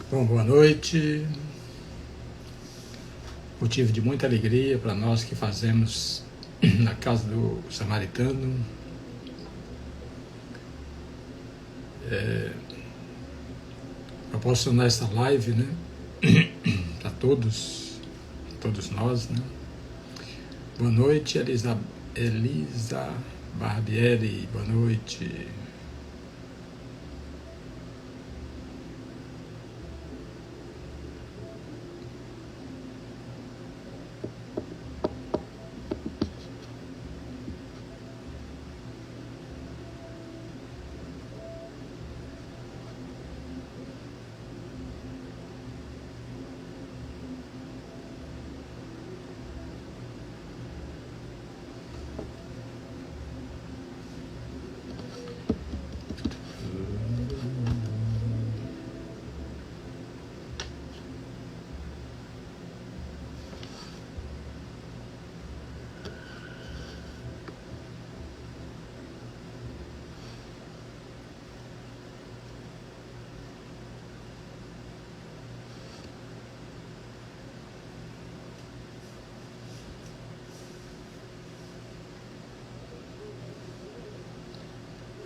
Bom, boa noite. Motivo de muita alegria para nós que fazemos na casa do Samaritano. Proporcionar essa live, né? Para todos nós, né? Boa noite, Elisa Barbieri. Boa noite.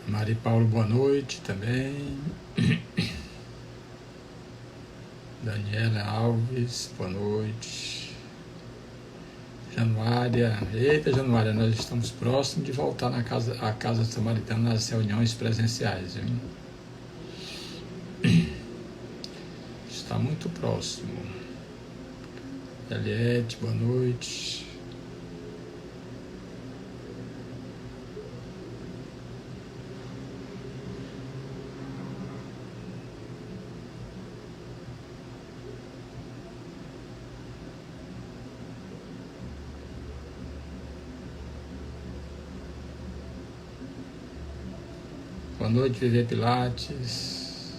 Mari Paulo, boa noite também. Daniela Alves, boa noite. Januária, eita Januária, nós estamos próximos de voltar à casa Samaritana nas reuniões presenciais, viu? Está muito próximo. Eliette, boa noite. Boa noite, Viver Pilates.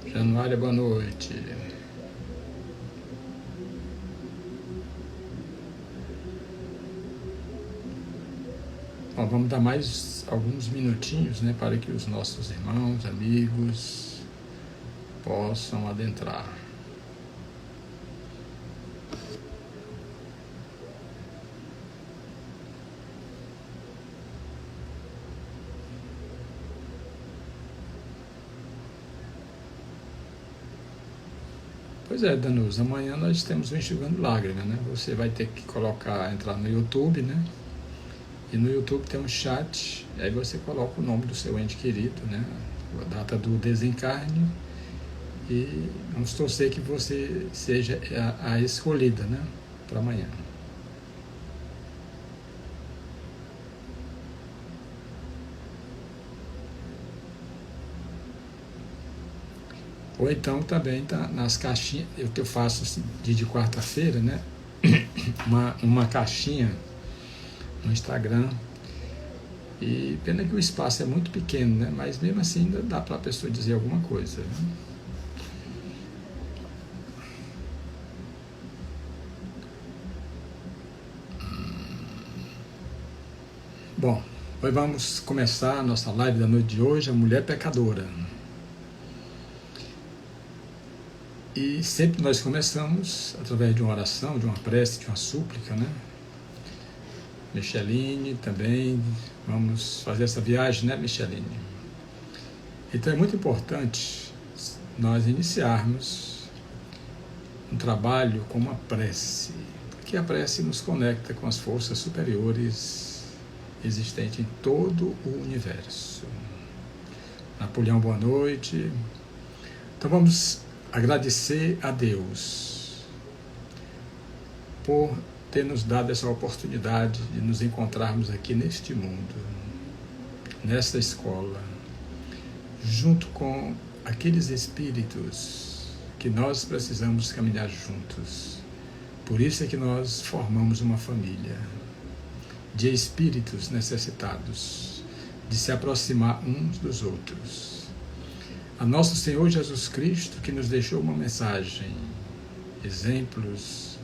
Januária, boa noite. Bom, vamos dar mais alguns minutinhos, né, para que os nossos irmãos, amigos possam adentrar. Pois é, Danusa, amanhã nós temos o Enxugando Lágrimas, né? Você vai ter que entrar no YouTube, né? E no YouTube tem um chat, e aí você coloca o nome do seu ente querido, né? A data do desencarne, e vamos torcer que você seja a escolhida, né? Para amanhã. Ou então também tá nas caixinhas, eu faço assim, dia de quarta-feira, né? uma caixinha no Instagram, e pena que o espaço é muito pequeno, né? Mas mesmo assim ainda dá para a pessoa dizer alguma coisa, né? Bom, hoje vamos começar a nossa live da noite de hoje, a Mulher Pecadora. E sempre nós começamos através de uma oração, de uma prece, de uma súplica, né? Micheline também, vamos fazer essa viagem, né, Micheline? Então é muito importante nós iniciarmos um trabalho com uma prece, porque a prece nos conecta com as forças superiores existentes em todo o universo. Napoleão, boa noite. Então vamos agradecer a Deus por ter nos dado essa oportunidade de nos encontrarmos aqui neste mundo, nesta escola, junto com aqueles espíritos que nós precisamos caminhar juntos. Por isso é que nós formamos uma família de espíritos necessitados de se aproximar uns dos outros. a nosso Senhor Jesus Cristo, que nos deixou uma mensagem, exemplos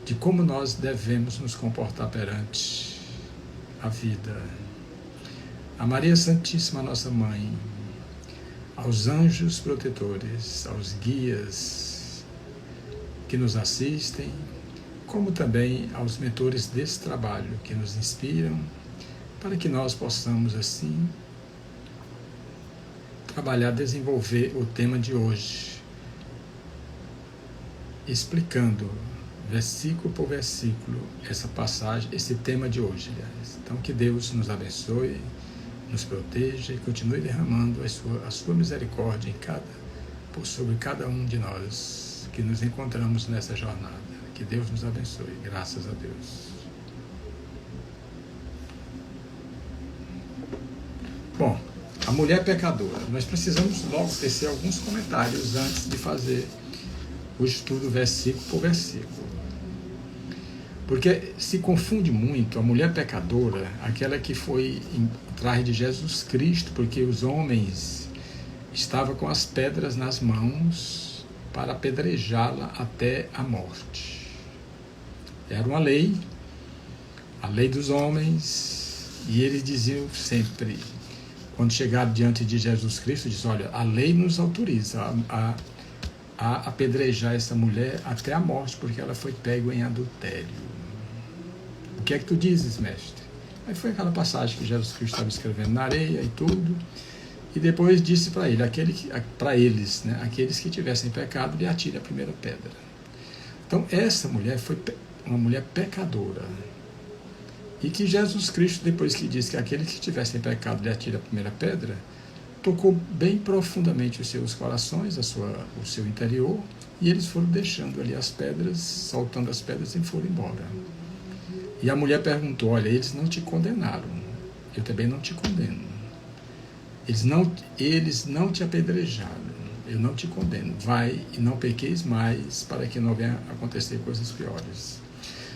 de como nós devemos nos comportar perante a vida. A Maria Santíssima, nossa Mãe, aos anjos protetores, aos guias que nos assistem, como também aos mentores desse trabalho que nos inspiram, para que nós possamos, assim, trabalhar, desenvolver o tema de hoje, explicando, versículo por versículo, essa passagem, esse tema de hoje, aliás. Então, que Deus nos abençoe, nos proteja e continue derramando a sua misericórdia sobre cada um de nós que nos encontramos nessa jornada. Que Deus nos abençoe, graças a Deus. Bom, a mulher pecadora. Nós precisamos logo tecer alguns comentários antes de fazer o estudo versículo por versículo. Porque se confunde muito a mulher pecadora, aquela que foi atrás de Jesus Cristo, porque os homens estavam com as pedras nas mãos para apedrejá-la até a morte. Era uma lei, a lei dos homens, e eles diziam sempre, quando chegaram diante de Jesus Cristo, diz: olha, a lei nos autoriza a apedrejar essa mulher até a morte, porque ela foi pega em adultério. O que é que tu dizes, mestre? Aí foi aquela passagem que Jesus Cristo estava escrevendo na areia e tudo, e depois disse para eles, né, aqueles que tivessem pecado, lhe atire a primeira pedra. Então essa mulher foi uma mulher pecadora, e que Jesus Cristo, depois que disse que aqueles que tivessem pecado lhe atire a primeira pedra, tocou bem profundamente os seus corações, o seu interior, e eles foram deixando ali as pedras, soltando as pedras e foram embora. E a mulher perguntou: olha, eles não te condenaram, eu também não te condeno. Eles não te apedrejaram, eu não te condeno. Vai e não pequeis mais, para que não venha acontecer coisas piores.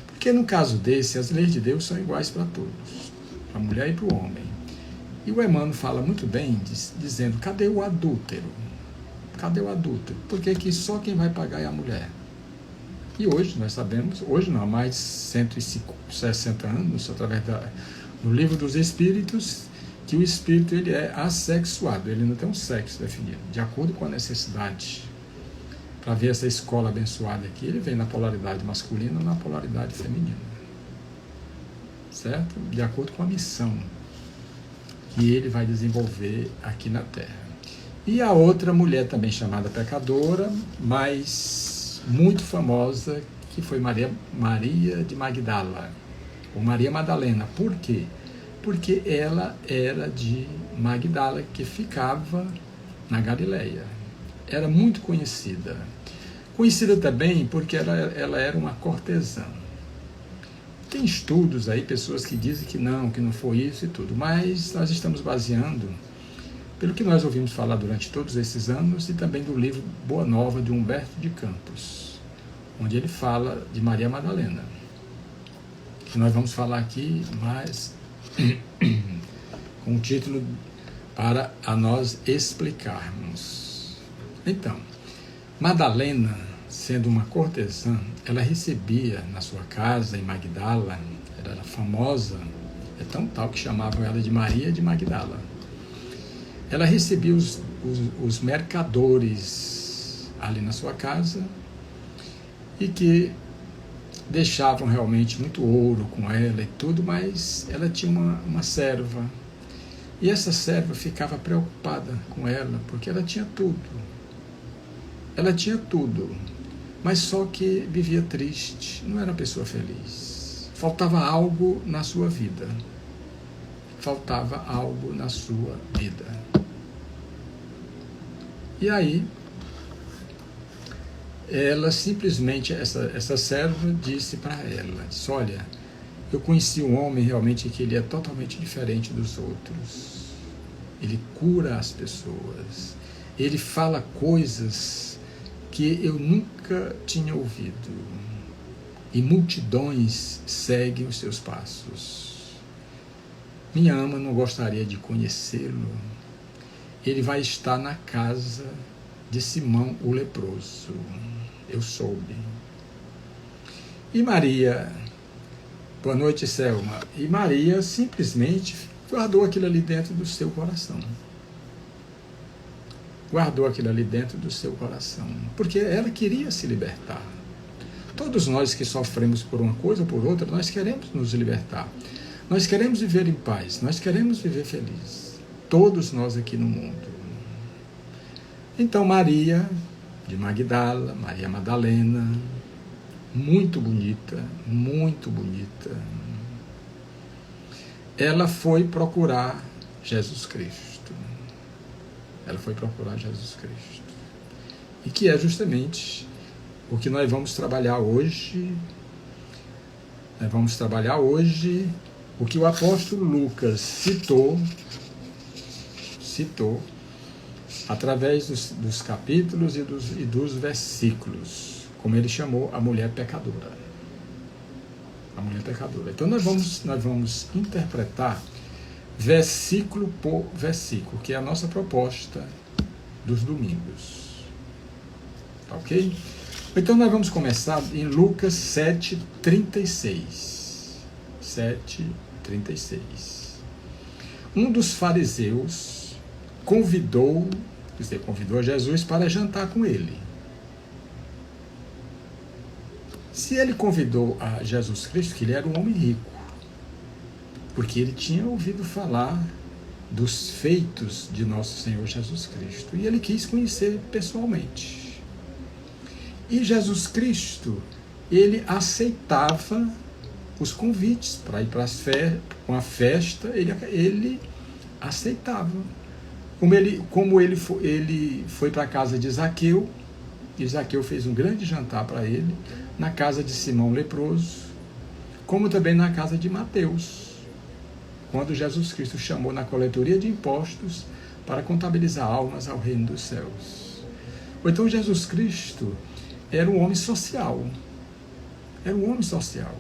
Porque no caso desse, as leis de Deus são iguais para todos, para a mulher e para o homem. E o Emmanuel fala muito bem, dizendo: cadê o adúltero? Cadê o adúltero? Porque que só quem vai pagar é a mulher. E hoje nós sabemos, hoje não, há mais de 160 anos, através do Livro dos Espíritos, que o espírito ele é assexuado, ele não tem um sexo definido, de acordo com a necessidade. Para ver essa escola abençoada aqui, ele vem na polaridade masculina ou na polaridade feminina. Certo? De acordo com a missão que ele vai desenvolver aqui na Terra. E a outra mulher também chamada pecadora, mas muito famosa, que foi Maria de Magdala, ou Maria Madalena. Por quê? Porque ela era de Magdala, que ficava na Galileia. Era muito conhecida. Conhecida também porque ela era uma cortesã. Tem estudos aí, pessoas que dizem que não foi isso e tudo, mas nós estamos baseando pelo que nós ouvimos falar durante todos esses anos e também do livro Boa Nova, de Humberto de Campos, onde ele fala de Maria Madalena, que nós vamos falar aqui, mas com um título para a nós explicarmos. Então, Madalena, sendo uma cortesã, ela recebia na sua casa, em Magdala, ela era famosa, é tão tal que chamavam ela de Maria de Magdala. Ela recebia os mercadores ali na sua casa e que deixavam realmente muito ouro com ela e tudo, mas ela tinha uma serva. E essa serva ficava preocupada com ela, porque ela tinha tudo. Ela tinha tudo, mas só que vivia triste, não era uma pessoa feliz. Faltava algo na sua vida. Faltava algo na sua vida. E aí, ela simplesmente, essa serva disse para ela, disse: olha, eu conheci um homem realmente que ele é totalmente diferente dos outros. Ele cura as pessoas. Ele fala coisas que eu nunca tinha ouvido. E multidões seguem os seus passos. Minha ama não gostaria de conhecê-lo. ele vai estar na casa de Simão o leproso. Eu soube. E Maria, boa noite, Selma. E Maria simplesmente guardou aquilo ali dentro do seu coração. Guardou aquilo ali dentro do seu coração. Porque ela queria se libertar. Todos nós que sofremos por uma coisa ou por outra, nós queremos nos libertar. Nós queremos viver em paz. Nós queremos viver feliz. Todos nós aqui no mundo. Então Maria de Magdala, Maria Madalena, muito bonita, ela foi procurar Jesus Cristo. Ela foi procurar Jesus Cristo. E que é justamente o que nós vamos trabalhar hoje. Nós vamos trabalhar hoje o que o apóstolo Lucas citou através dos capítulos e dos versículos, como ele chamou a mulher pecadora. A mulher pecadora. Então nós vamos interpretar versículo por versículo, que é a nossa proposta dos domingos. Tá ok? Então nós vamos começar em Lucas 7:36. 7:36. Um dos fariseus convidou a Jesus para jantar com ele. Se ele convidou a Jesus Cristo, que ele era um homem rico, porque ele tinha ouvido falar dos feitos de nosso Senhor Jesus Cristo, e ele quis conhecer pessoalmente. E Jesus Cristo, ele aceitava os convites para ir para uma festa, ele aceitava. Como ele foi para a casa de Zaqueu, e Zaqueu fez um grande jantar para ele, na casa de Simão leproso, como também na casa de Mateus, quando Jesus Cristo chamou na coletoria de impostos para contabilizar almas ao reino dos céus. Ou então Jesus Cristo era um homem social. Era um homem social.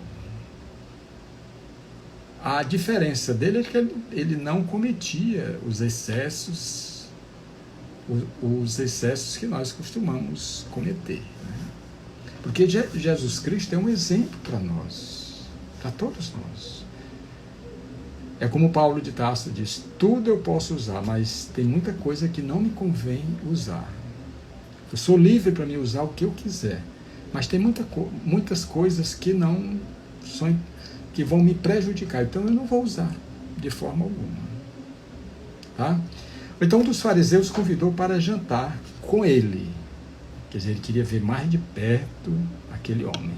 A diferença dele é que ele não cometia os excessos que nós costumamos cometer. Né? Porque Jesus Cristo é um exemplo para nós, para todos nós. É como Paulo de Tarso diz, tudo eu posso usar, mas tem muita coisa que não me convém usar. Eu sou livre para me usar o que eu quiser, mas tem muitas coisas que que vão me prejudicar, então eu não vou usar de forma alguma. Tá? Então um dos fariseus convidou para jantar com ele. Quer dizer, ele queria ver mais de perto aquele homem.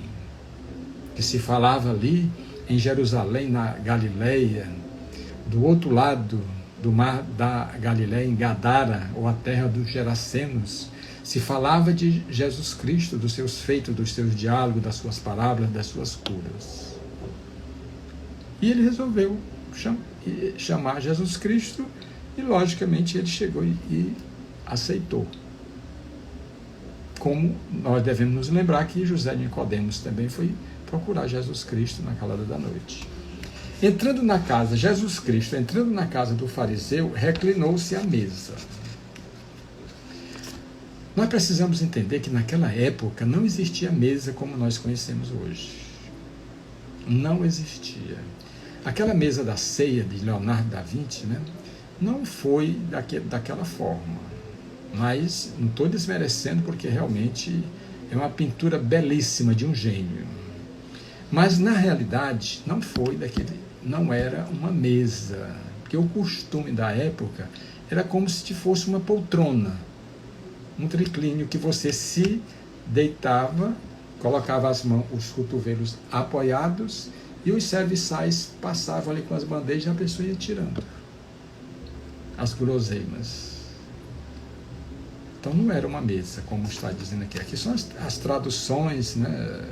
Que se falava ali em Jerusalém, na Galileia, do outro lado do mar da Galileia, em Gadara, ou a terra dos Gerasenos, se falava de Jesus Cristo, dos seus feitos, dos seus diálogos, das suas parábolas, das suas curas. E ele resolveu chamar Jesus Cristo e, logicamente, ele chegou e aceitou. Como nós devemos nos lembrar que José de Nicodemos também foi procurar Jesus Cristo na calada da noite. Jesus Cristo entrando na casa do fariseu, reclinou-se à mesa. Nós precisamos entender que naquela época não existia mesa como nós conhecemos hoje. Não existia. Aquela mesa da ceia de Leonardo da Vinci, né, não foi daquela forma. Mas não estou desmerecendo, porque realmente é uma pintura belíssima de um gênio. Mas na realidade não era uma mesa, porque o costume da época era como se fosse uma poltrona, um triclínio que você se deitava, colocava os cotovelos apoiados e os serviçais passavam ali com as bandejas e a pessoa ia tirando as guloseimas. Então não era uma mesa, como está dizendo aqui. Aqui são as traduções, né,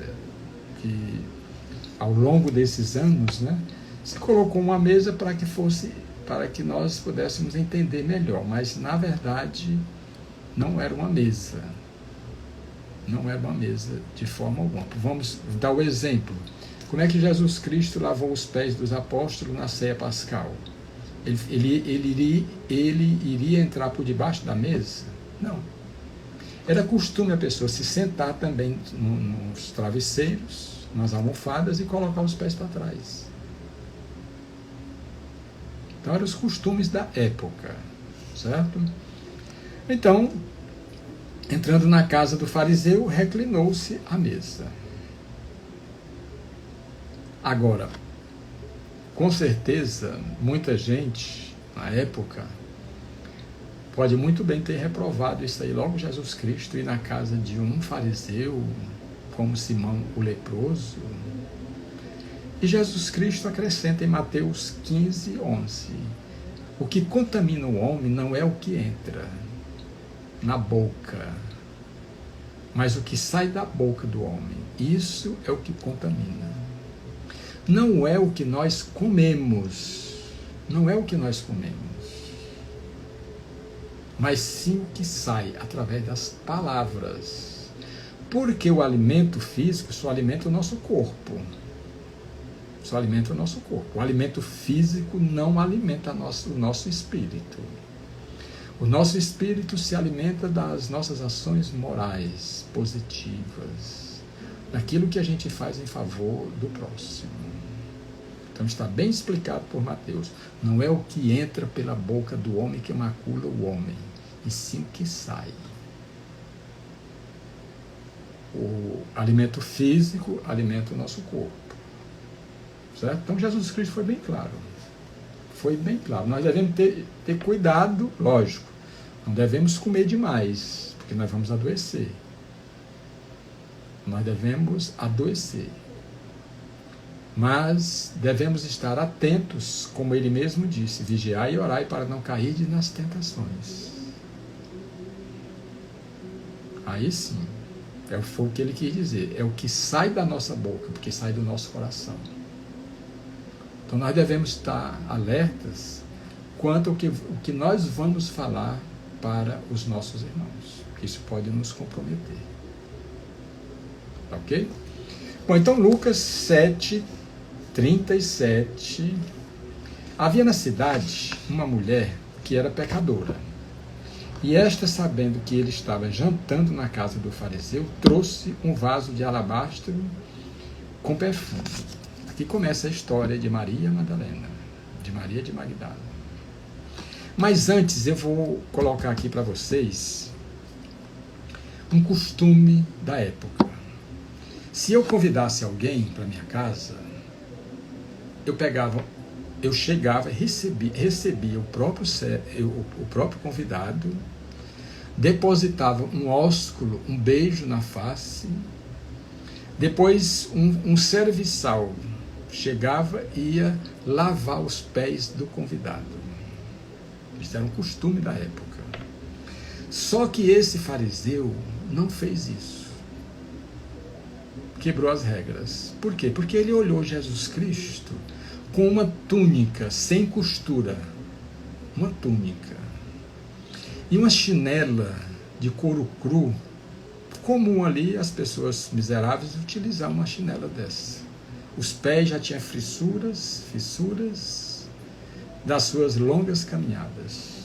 que ao longo desses anos, né, se colocou uma mesa para que nós pudéssemos entender melhor, mas na verdade não era uma mesa. Não era uma mesa de forma alguma. Vamos dar o exemplo. Como é que Jesus Cristo lavou os pés dos apóstolos na ceia pascal? Ele iria entrar por debaixo da mesa? Não. Era costume a pessoa se sentar também nos travesseiros, nas almofadas e colocar os pés para trás. Então eram os costumes da época, certo? Então, entrando na casa do fariseu, reclinou-se à mesa. Agora, com certeza, muita gente, na época, pode muito bem ter reprovado isso aí. Logo Jesus Cristo ir na casa de um fariseu, como Simão o leproso. E Jesus Cristo acrescenta em Mateus 15, 11. O que contamina o homem não é o que entra na boca, mas o que sai da boca do homem. Isso é o que contamina. Não é o que nós comemos, não é o que nós comemos, mas sim o que sai através das palavras. Porque o alimento físico só alimenta o nosso corpo. Só alimenta o nosso corpo. O alimento físico não alimenta o nosso espírito. O nosso espírito se alimenta das nossas ações morais, positivas, daquilo que a gente faz em favor do próximo. Então está bem explicado por Mateus. Não é o que entra pela boca do homem que macula o homem, e sim o que sai. O alimento físico alimenta o nosso corpo. Certo? Então Jesus Cristo foi bem claro. Foi bem claro. Nós devemos ter cuidado, lógico. Não devemos comer demais, porque nós vamos adoecer. Nós devemos adoecer. Mas devemos estar atentos, como ele mesmo disse, vigiai e orai para não cair nas tentações. Aí sim, foi o que ele quis dizer, é o que sai da nossa boca, porque sai do nosso coração. Então nós devemos estar alertas quanto ao que nós vamos falar para os nossos irmãos, porque isso pode nos comprometer. Ok? Bom, então Lucas 7, 37. Havia na cidade uma mulher que era pecadora. E esta, sabendo que ele estava jantando na casa do fariseu, trouxe um vaso de alabastro com perfume. Aqui começa a história de Maria Madalena, de Maria de Magdala. Mas antes eu vou colocar aqui para vocês um costume da época. Se eu convidasse alguém para minha casa, eu chegava, recebia o próprio convidado, depositava um ósculo, um beijo na face, depois um serviçal chegava e ia lavar os pés do convidado. Isso era um costume da época. Só que esse fariseu não fez isso. Quebrou as regras. Por quê? Porque ele olhou Jesus Cristo com uma túnica sem costura. Uma túnica. E uma chinela de couro cru. Comum ali as pessoas miseráveis utilizar uma chinela dessa. Os pés já tinham fissuras das suas longas caminhadas.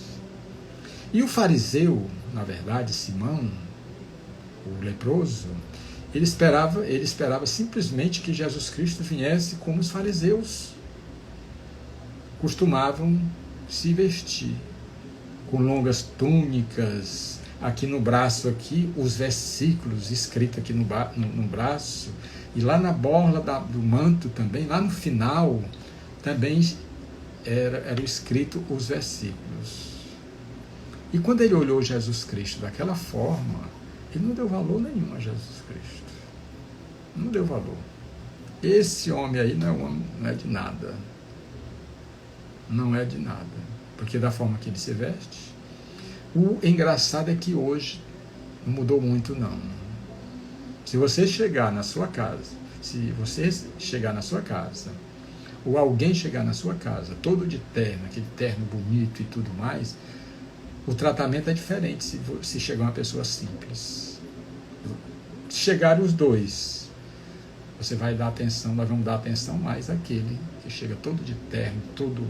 E o fariseu, na verdade, Simão, o leproso, ele esperava simplesmente que Jesus Cristo viesse como os fariseus costumavam se vestir, com longas túnicas, aqui no braço, os versículos escritos aqui no braço, e lá na borla do manto também, lá no final, também era escrito os versículos. E quando ele olhou Jesus Cristo daquela forma, ele não deu valor nenhum a Jesus Cristo. Não deu valor. Esse homem aí não é de nada. Não é de nada. Porque da forma que ele se veste. O engraçado é que hoje não mudou muito, não. Se você chegar na sua casa, ou alguém chegar na sua casa, todo de terno, aquele terno bonito e tudo mais, o tratamento é diferente se chegar uma pessoa simples. Se chegarem os dois, você vai dar atenção, nós vamos dar atenção mais àquele que chega todo de terno, todo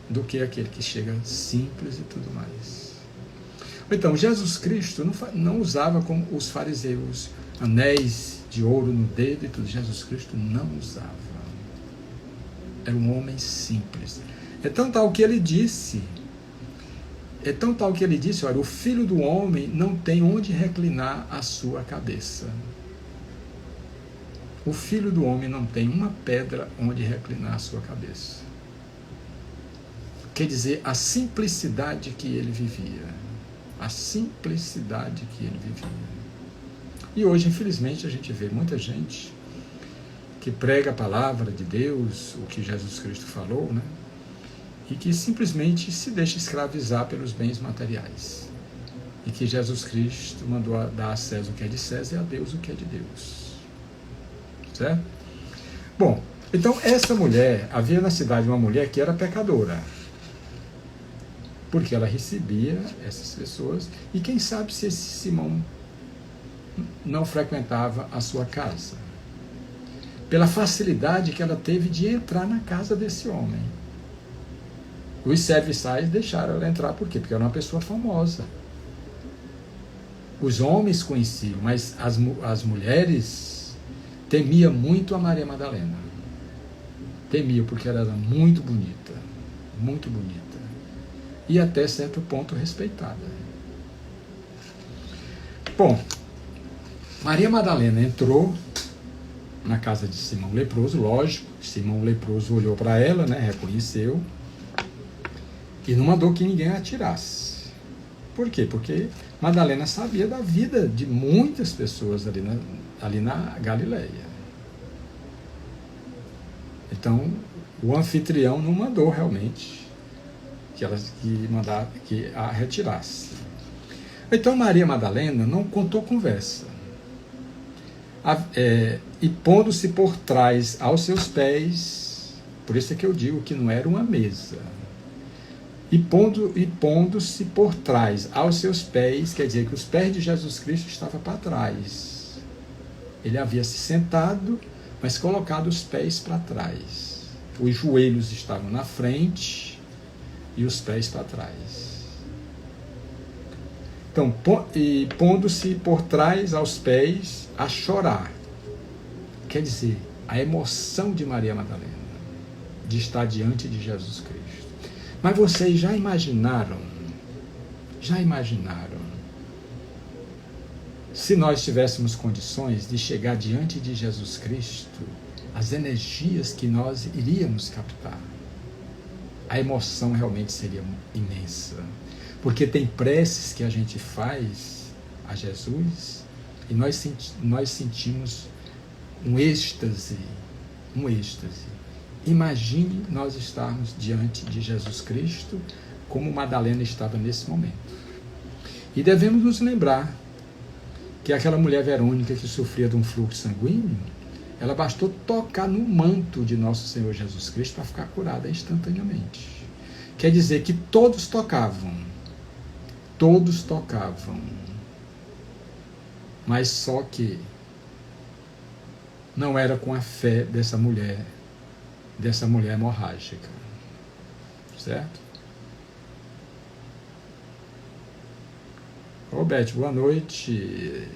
do que aquele que chega simples e tudo mais. Então, Jesus Cristo não usava como os fariseus, anéis de ouro no dedo e tudo. Jesus Cristo não usava. Era um homem simples. É tão tal que ele disse, olha, o Filho do Homem não tem onde reclinar a sua cabeça. O Filho do Homem não tem uma pedra onde reclinar a sua cabeça. Quer dizer, a simplicidade que ele vivia. A simplicidade que ele vivia. E hoje, infelizmente, a gente vê muita gente que prega a palavra de Deus, o que Jesus Cristo falou, né? E que simplesmente se deixa escravizar pelos bens materiais. E que Jesus Cristo mandou dar a César o que é de César e a Deus o que é de Deus. Certo? Bom, então essa mulher, havia na cidade uma mulher que era pecadora. Porque ela recebia essas pessoas, e quem sabe se esse Simão não frequentava a sua casa. Pela facilidade que ela teve de entrar na casa desse homem. Os serviçais deixaram ela entrar, por quê? Porque era uma pessoa famosa. Os homens conheciam, mas as mulheres temiam muito a Maria Madalena. Temiam porque ela era muito bonita. Muito bonita. E até certo ponto respeitada. Bom, Maria Madalena entrou na casa de Simão leproso, lógico, Simão leproso olhou para ela, né, reconheceu, e não mandou que ninguém a atirasse. Por quê? Porque Madalena sabia da vida de muitas pessoas ali na Galileia. Então, o anfitrião não mandou realmente que a retirasse. Então Maria Madalena não contou conversa. E pondo-se por trás aos seus pés, por isso é que eu digo que não era uma mesa. E pondo-se por trás aos seus pés, quer dizer que os pés de Jesus Cristo estavam para trás. Ele havia se sentado, mas colocado os pés para trás. Os joelhos estavam na frente e os pés para trás. Então, pondo-se por trás aos pés a chorar. Quer dizer, a emoção de Maria Madalena de estar diante de Jesus Cristo. Mas vocês já imaginaram, se nós tivéssemos condições de chegar diante de Jesus Cristo, as energias que nós iríamos captar? A emoção realmente seria imensa. Porque tem preces que a gente faz a Jesus e nós sentimos um êxtase. Imagine nós estarmos diante de Jesus Cristo como Madalena estava nesse momento. E devemos nos lembrar que aquela mulher Verônica que sofria de um fluxo sanguíneo, ela bastou tocar no manto de nosso Senhor Jesus Cristo para ficar curada instantaneamente. Quer dizer que todos tocavam, mas só que não era com a fé dessa mulher hemorrágica, certo? Roberto, boa noite.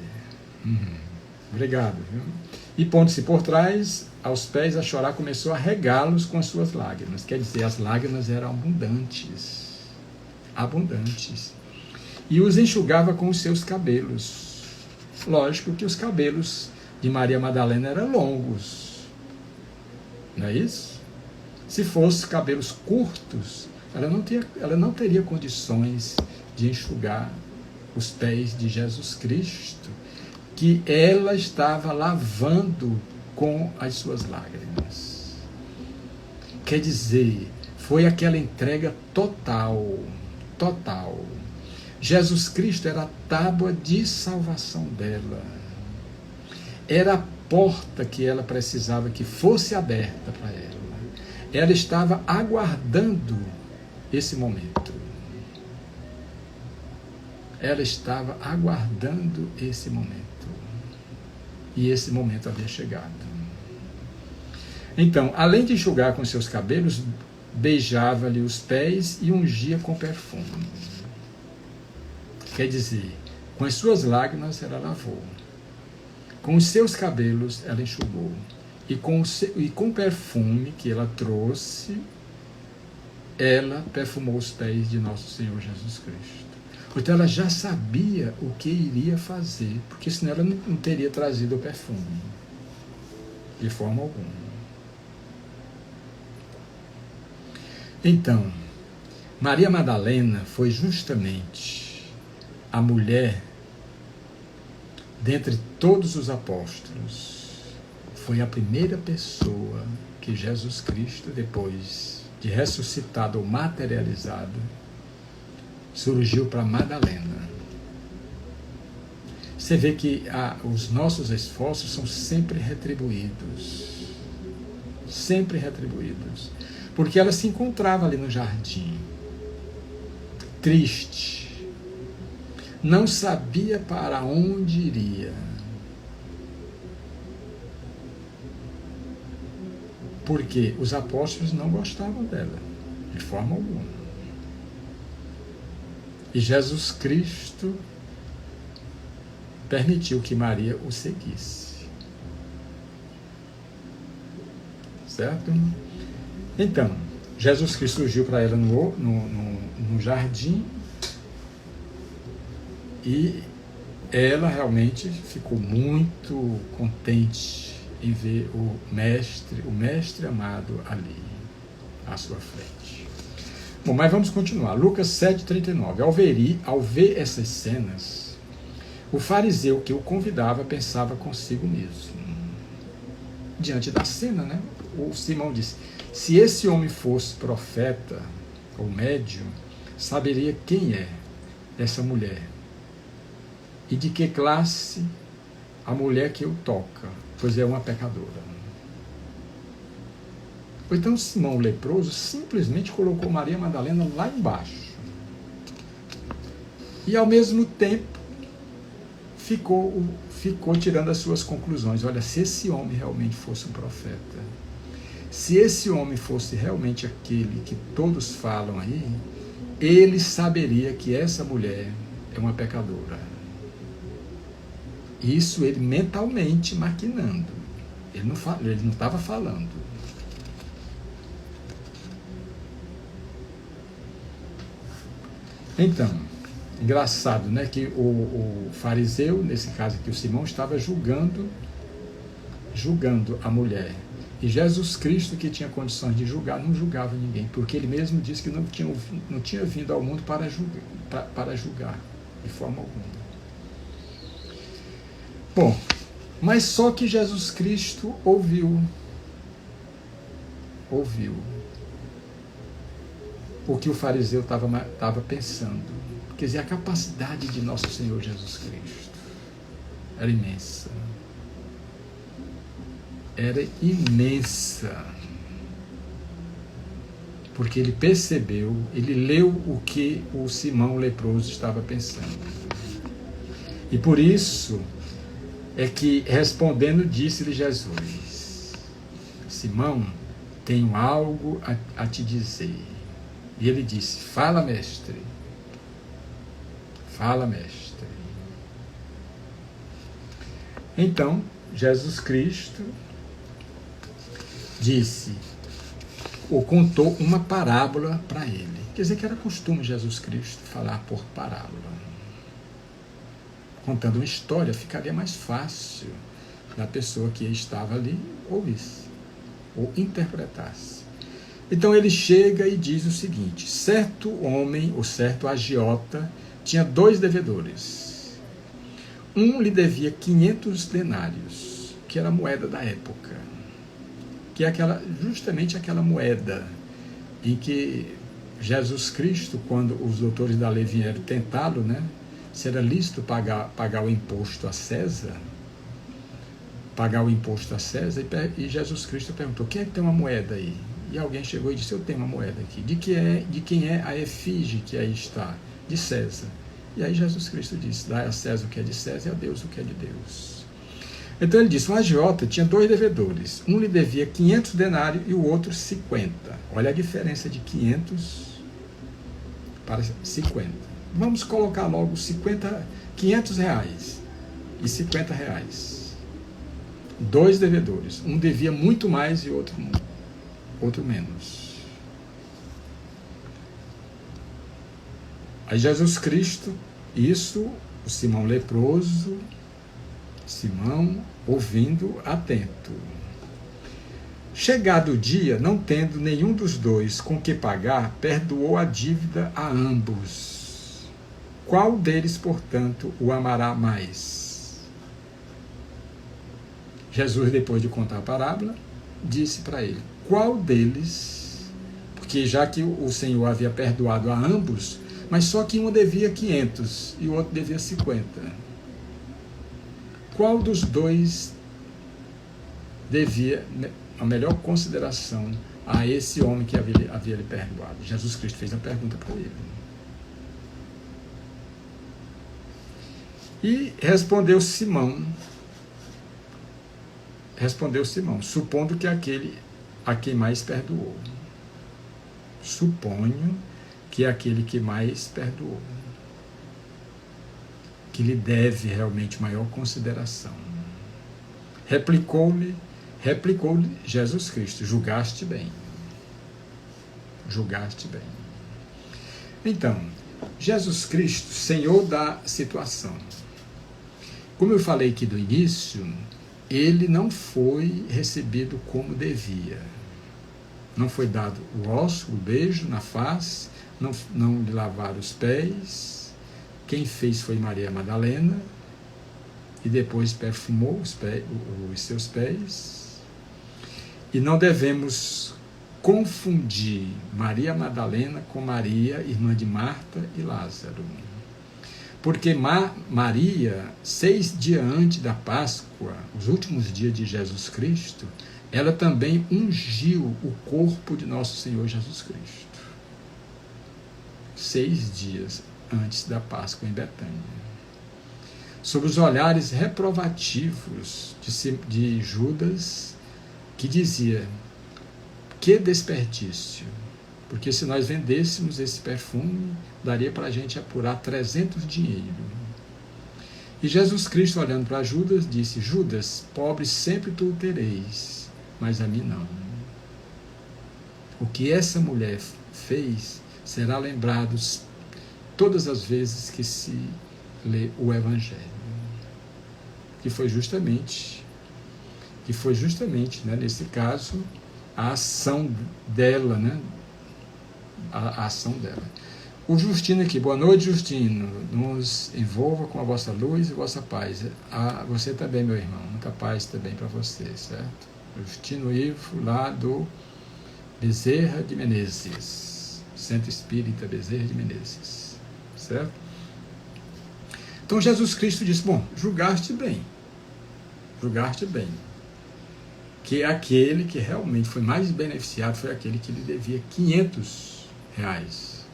Obrigado. Viu? E pondo-se por trás, aos pés, a chorar, começou a regá-los com as suas lágrimas. Quer dizer, as lágrimas eram abundantes. E os enxugava com os seus cabelos. Lógico que os cabelos de Maria Madalena eram longos. Não é isso? Se fossem cabelos curtos, ela não teria condições de enxugar os pés de Jesus Cristo, que ela estava lavando com as suas lágrimas. Quer dizer, foi aquela entrega total. Jesus Cristo era a tábua de salvação dela. Era a porta que ela precisava que fosse aberta para ela. Ela estava aguardando esse momento. E esse momento havia chegado. Então, além de enxugar com seus cabelos, beijava-lhe os pés e ungia com perfume. Quer dizer, com as suas lágrimas ela lavou, com os seus cabelos ela enxugou, e com perfume que ela trouxe, ela perfumou os pés de nosso Senhor Jesus Cristo. Então ela já sabia o que iria fazer, porque senão ela não teria trazido o perfume, de forma alguma. Então, Maria Madalena foi justamente a mulher, dentre todos os apóstolos, foi a primeira pessoa que Jesus Cristo, depois de ressuscitado ou materializado, surgiu para Madalena. Você vê que os nossos esforços são sempre retribuídos. Sempre retribuídos. Porque ela se encontrava ali no jardim, triste, não sabia para onde iria, porque os apóstolos não gostavam dela, de forma alguma. E Jesus Cristo permitiu que Maria o seguisse. Certo? Então, Jesus Cristo surgiu para ela no jardim, e ela realmente ficou muito contente em ver o mestre amado ali, à sua frente. Bom, mas vamos continuar. Lucas 7,39. Ao ver essas cenas, o fariseu que o convidava pensava consigo mesmo. Diante da cena, né? O Simão disse: se esse homem fosse profeta ou médium, saberia quem é essa mulher e de que classe a mulher que o toca, pois é uma pecadora. Então Simão leproso simplesmente colocou Maria Madalena lá embaixo e ao mesmo tempo ficou tirando as suas conclusões. Olha, se esse homem realmente fosse um profeta, se esse homem fosse realmente aquele que todos falam aí, ele saberia que essa mulher é uma pecadora. Isso ele mentalmente maquinando. Ele não estava falando. Então, engraçado, né, que o fariseu, nesse caso aqui o Simão, estava julgando a mulher. E Jesus Cristo, que tinha condições de julgar, não julgava ninguém, porque ele mesmo disse que não tinha vindo ao mundo para julgar, de forma alguma. Bom, mas só que Jesus Cristo ouviu o que o fariseu estava pensando. Quer dizer, a capacidade de nosso Senhor Jesus Cristo era imensa. Era imensa. Porque ele percebeu, ele leu o que o Simão leproso estava pensando. E por isso é que, respondendo, disse-lhe Jesus: Simão, tenho algo a te dizer. E ele disse: fala, mestre. Fala, mestre. Então, Jesus Cristo disse, ou contou uma parábola para ele. Quer dizer que era costume Jesus Cristo falar por parábola. Contando uma história, ficaria mais fácil da pessoa que estava ali ouvisse, ou interpretasse. Então ele chega e diz o seguinte: certo homem, ou certo agiota, tinha 2 devedores. Um lhe devia 500 denários, que era a moeda da época, que é justamente aquela moeda em que Jesus Cristo, quando os doutores da lei vieram tentá-lo, né, se era lícito pagar o imposto a César, e Jesus Cristo perguntou: quem é que tem uma moeda aí? E alguém chegou e disse: eu tenho uma moeda aqui. De quem é a efígie que aí está? De César. E aí Jesus Cristo disse: dá a César o que é de César e a Deus o que é de Deus. Então ele disse, um agiota tinha 2 devedores. Um lhe devia 500 denários e o outro 50. Olha a diferença de 500 para 50. Vamos colocar logo 500 reais e 50 reais. 2 devedores. Um devia muito mais e outro menos. Aí Jesus Cristo, isso, o Simão leproso, Simão ouvindo atento. Chegado o dia, não tendo nenhum dos dois com que pagar, perdoou a dívida a ambos. Qual deles, portanto, o amará mais? Jesus, depois de contar a parábola, disse para ele, qual deles, porque já que o Senhor havia perdoado a ambos, mas só que um devia 500 e o outro devia 50. Qual dos dois devia a melhor consideração a esse homem que havia lhe perdoado? Jesus Cristo fez a pergunta para ele. E respondeu Simão, supondo que aquele a quem mais perdoou. Suponho que é aquele que mais perdoou, que lhe deve realmente maior consideração. Replicou-lhe Jesus Cristo, julgaste bem. Julgaste bem. Então, Jesus Cristo, Senhor da situação. Como eu falei aqui do início, ele não foi recebido como devia. Não foi dado o ósculo, o beijo na face, não lhe lavaram os pés. Quem fez foi Maria Madalena, e depois perfumou os seus pés. E não devemos confundir Maria Madalena com Maria, irmã de Marta e Lázaro. Porque Maria, 6 dias antes da Páscoa, os últimos dias de Jesus Cristo, ela também ungiu o corpo de nosso Senhor Jesus Cristo. 6 dias antes da Páscoa em Betânia. Sob os olhares reprovativos de Judas, que dizia, que desperdício, porque se nós vendêssemos esse perfume, daria para a gente apurar 300 dinheiro. E Jesus Cristo, olhando para Judas, disse, Judas, pobre sempre tu o tereis, mas a mim não. O que essa mulher fez será lembrado todas as vezes que se lê o Evangelho. Que foi justamente, né, nesse caso, a ação dela, né? A ação dela. O Justino aqui, boa noite, Justino. Nos envolva com a vossa luz e vossa paz. Você também, meu irmão, muita paz também para você, certo? Justino Ivo, lá do Bezerra de Menezes, Centro Espírita Bezerra de Menezes, certo? Então Jesus Cristo disse, bom, julgaste bem, que aquele que realmente foi mais beneficiado foi aquele que lhe devia 500 reais.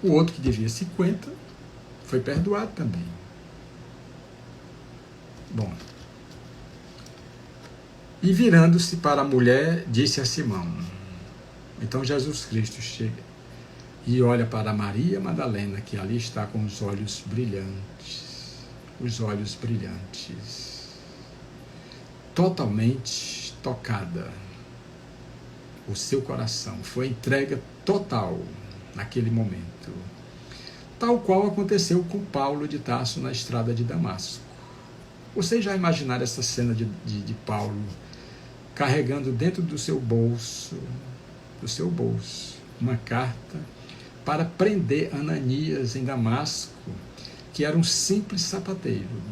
O outro que devia 50 foi perdoado também. Bom, e virando-se para a mulher, disse a Simão. Então Jesus Cristo chega e olha para Maria Madalena, que ali está com os olhos brilhantes, totalmente tocada. O seu coração foi entrega total naquele momento, tal qual aconteceu com Paulo de Tarso na estrada de Damasco. Vocês já imaginaram essa cena de Paulo carregando dentro do seu bolso, uma carta para prender Ananias em Damasco, que era um simples sapateiro.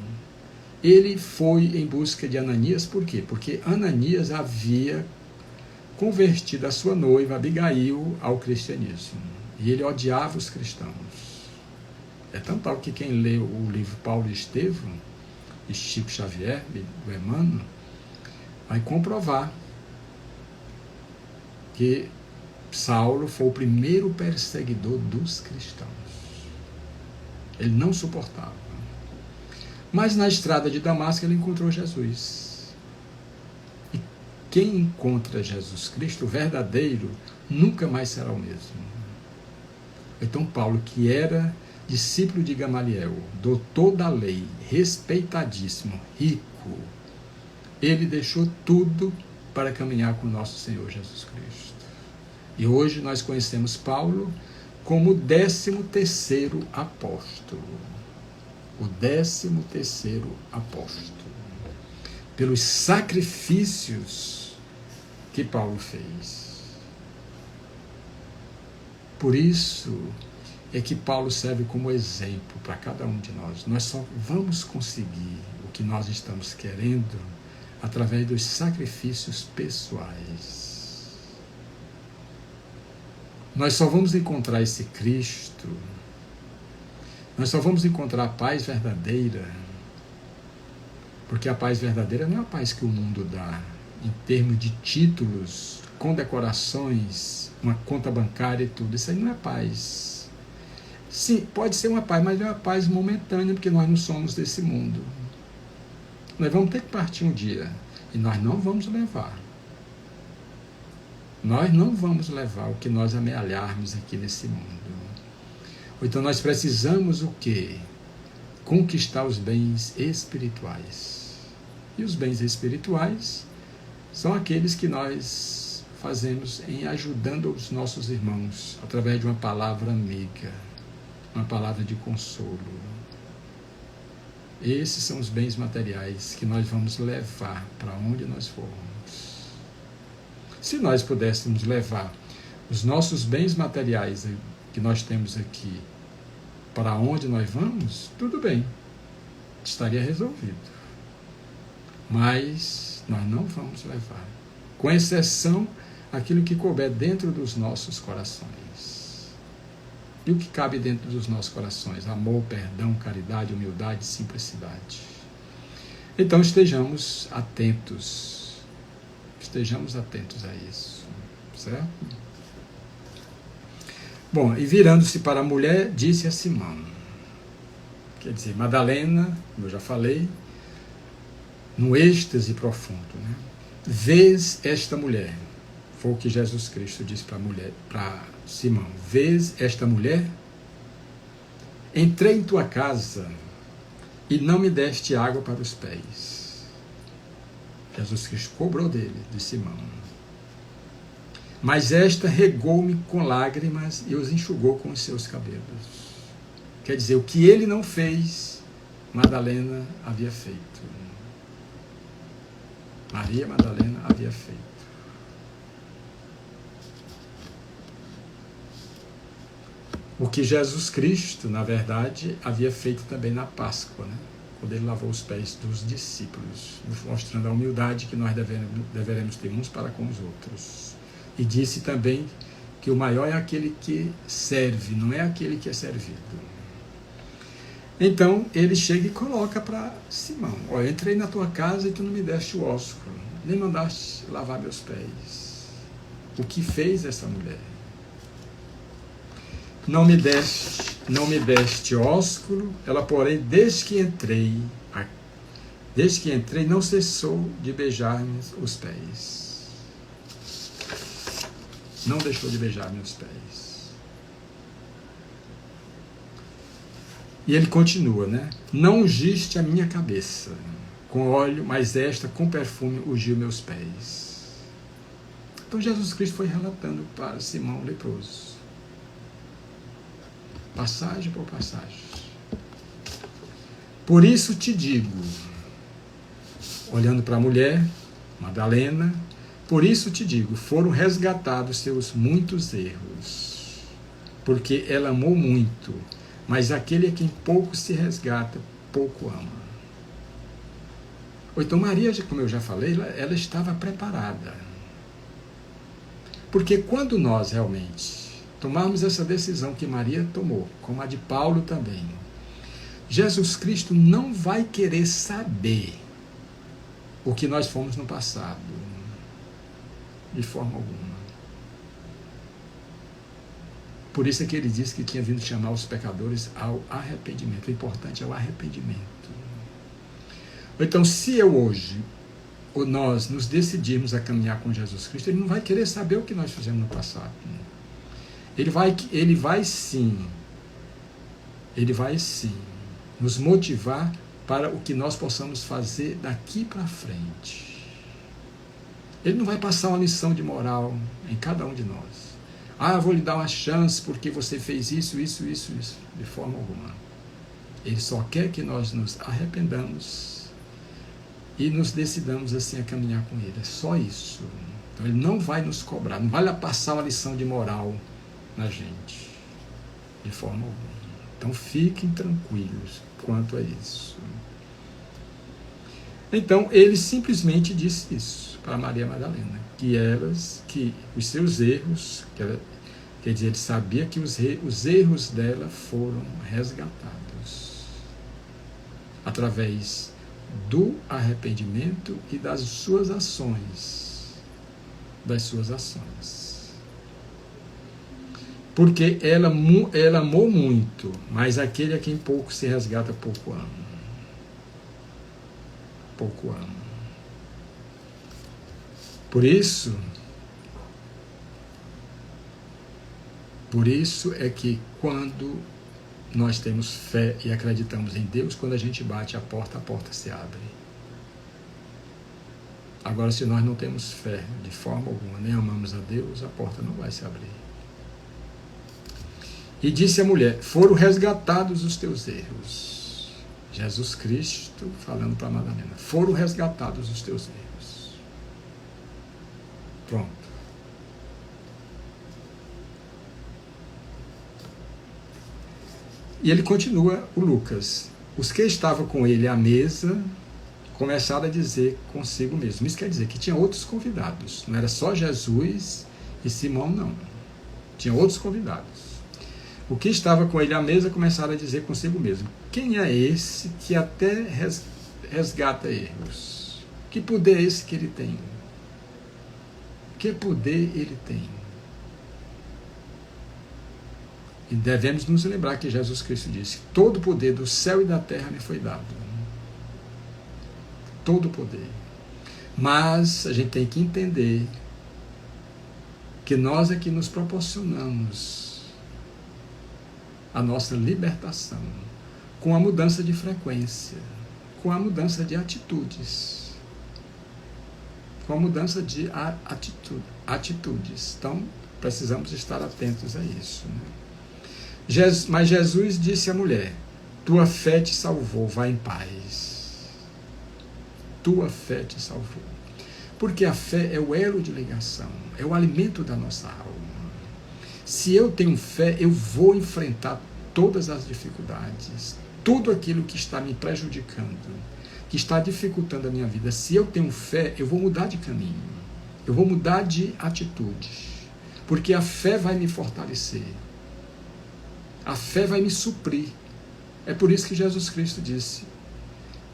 Ele foi em busca de Ananias, por quê? Porque Ananias havia convertido a sua noiva, Abigail, ao cristianismo. E ele odiava os cristãos. É tão tal que quem lê o livro Paulo e Estevão, e Chico Xavier, do Emmanuel, vai comprovar que Saulo foi o primeiro perseguidor dos cristãos. Ele não suportava. Mas na estrada de Damasco ele encontrou Jesus. E quem encontra Jesus Cristo, o verdadeiro, nunca mais será o mesmo. Então Paulo, que era discípulo de Gamaliel, doutor da lei, respeitadíssimo, rico, ele deixou tudo para caminhar com o nosso Senhor Jesus Cristo. E hoje nós conhecemos Paulo como o 13º apóstolo. O 13º apóstolo. Pelos sacrifícios que Paulo fez. Por isso é que Paulo serve como exemplo para cada um de nós. Nós só vamos conseguir o que nós estamos querendo através dos sacrifícios pessoais. Nós só vamos encontrar esse Cristo, nós só vamos encontrar a paz verdadeira, porque a paz verdadeira não é a paz que o mundo dá, em termos de títulos, condecorações, uma conta bancária e tudo. Isso aí não é paz. Sim, pode ser uma paz, mas é uma paz momentânea, porque nós não somos desse mundo. Nós vamos ter que partir um dia, e nós não vamos levar. Nós não vamos levar o que nós amealharmos aqui nesse mundo. Então nós precisamos o quê? Conquistar os bens espirituais. E os bens espirituais são aqueles que nós fazemos em ajudando os nossos irmãos, através de uma palavra amiga, uma palavra de consolo. Esses são os bens materiais que nós vamos levar para onde nós formos. Se nós pudéssemos levar os nossos bens materiais que nós temos aqui para onde nós vamos, tudo bem, estaria resolvido. Mas nós não vamos levar, com exceção aquilo que couber dentro dos nossos corações. E o que cabe dentro dos nossos corações? Amor, perdão, caridade, humildade, simplicidade. Então estejamos atentos a isso, certo? Bom, e virando-se para a mulher, disse a Simão, quer dizer, Madalena, como eu já falei, no êxtase profundo, né? Vês esta mulher, foi o que Jesus Cristo disse para a mulher, para Simão, vês esta mulher? Entrei em tua casa e não me deste água para os pés. Jesus Cristo cobrou dele, de Simão. Mas esta regou-me com lágrimas e os enxugou com os seus cabelos. Quer dizer, o que ele não fez, Madalena havia feito. Maria Madalena havia feito. O que Jesus Cristo, na verdade, havia feito também na Páscoa, né? Quando ele lavou os pés dos discípulos, mostrando a humildade que nós deveremos ter uns para com os outros. E disse também que o maior é aquele que serve, não é aquele que é servido. Então, ele chega e coloca para Simão, eu entrei na tua casa e tu não me deste o ósculo, nem mandaste lavar meus pés. O que fez essa mulher? Não me deste ósculo, ela, porém, desde que entrei, não cessou de beijar-me os pés. Não deixou de beijar meus pés. E ele continua, né? Não ungiste a minha cabeça com óleo, mas esta com perfume ungiu meus pés. Então Jesus Cristo foi relatando para Simão leproso, passagem por passagem. Por isso te digo, olhando para a mulher, Madalena, por isso te digo, foram resgatados seus muitos erros, porque ela amou muito, mas aquele a quem pouco se resgata, pouco ama. Ou então Maria, como eu já falei, ela estava preparada. Porque quando nós realmente tomarmos essa decisão que Maria tomou, como a de Paulo também, Jesus Cristo não vai querer saber o que nós fomos no passado, de forma alguma. Por isso é que ele disse que tinha vindo chamar os pecadores ao arrependimento. O importante é o arrependimento. Então, se eu hoje, ou nós, nos decidirmos a caminhar com Jesus Cristo, Ele não vai querer saber o que nós fizemos no passado. Ele vai sim nos motivar para o que nós possamos fazer daqui para frente. Ele não vai passar uma lição de moral em cada um de nós. Eu vou lhe dar uma chance porque você fez isso. De forma alguma. Ele só quer que nós nos arrependamos e nos decidamos assim a caminhar com Ele. É só isso. Então Ele não vai nos cobrar, não vai passar uma lição de moral na gente. De forma alguma. Então fiquem tranquilos quanto a isso. Então ele simplesmente disse isso para Maria Madalena, que os seus erros, quer dizer, ele sabia que os erros dela foram resgatados através do arrependimento e das suas ações. Porque ela amou muito, mas aquele a quem pouco se resgata, pouco ama. Pouco ama. Por isso é que quando nós temos fé e acreditamos em Deus, quando a gente bate a porta se abre. Agora, se nós não temos fé de forma alguma, nem amamos a Deus, a porta não vai se abrir. E disse a mulher, foram resgatados os teus erros. Jesus Cristo falando para Madalena, foram resgatados os teus erros. Pronto. E ele continua, o Lucas. Os que estavam com ele à mesa começaram a dizer consigo mesmo. Isso quer dizer que tinha outros convidados. Não era só Jesus e Simão, não. Tinha outros convidados. O que estava com ele à mesa começaram a dizer consigo mesmo. Quem é esse que até resgata erros? Que poder é esse que ele tem? Que poder ele tem? E devemos nos lembrar que Jesus Cristo disse, todo o poder do céu e da terra me foi dado. Todo o poder. Mas a gente tem que entender que nós é que nos proporcionamos a nossa libertação com a mudança de frequência, com a mudança de atitudes, com a mudança de atitudes. Então, precisamos estar atentos a isso, né? Mas Jesus disse à mulher, tua fé te salvou, vai em paz. Tua fé te salvou. Porque a fé é o elo de ligação, é o alimento da nossa alma. Se eu tenho fé, eu vou enfrentar todas as dificuldades, tudo aquilo que está me prejudicando, que está dificultando a minha vida. Se eu tenho fé, eu vou mudar de caminho, eu vou mudar de atitude, porque a fé vai me fortalecer, a fé vai me suprir. É por isso que Jesus Cristo disse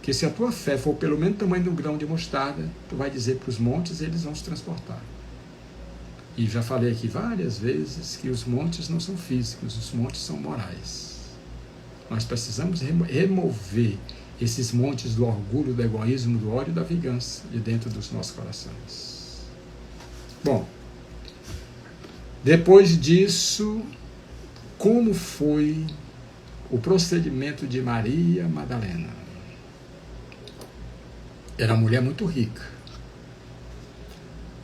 que se a tua fé for pelo menos o tamanho de um grão de mostarda, tu vai dizer para os montes, eles vão se transportar. E já falei aqui várias vezes que os montes não são físicos, os montes são morais. Nós precisamos remover esses montes do orgulho, do egoísmo, do ódio e da vingança de dentro dos nossos corações. Bom, depois disso, como foi o procedimento de Maria Madalena? Era uma mulher muito rica,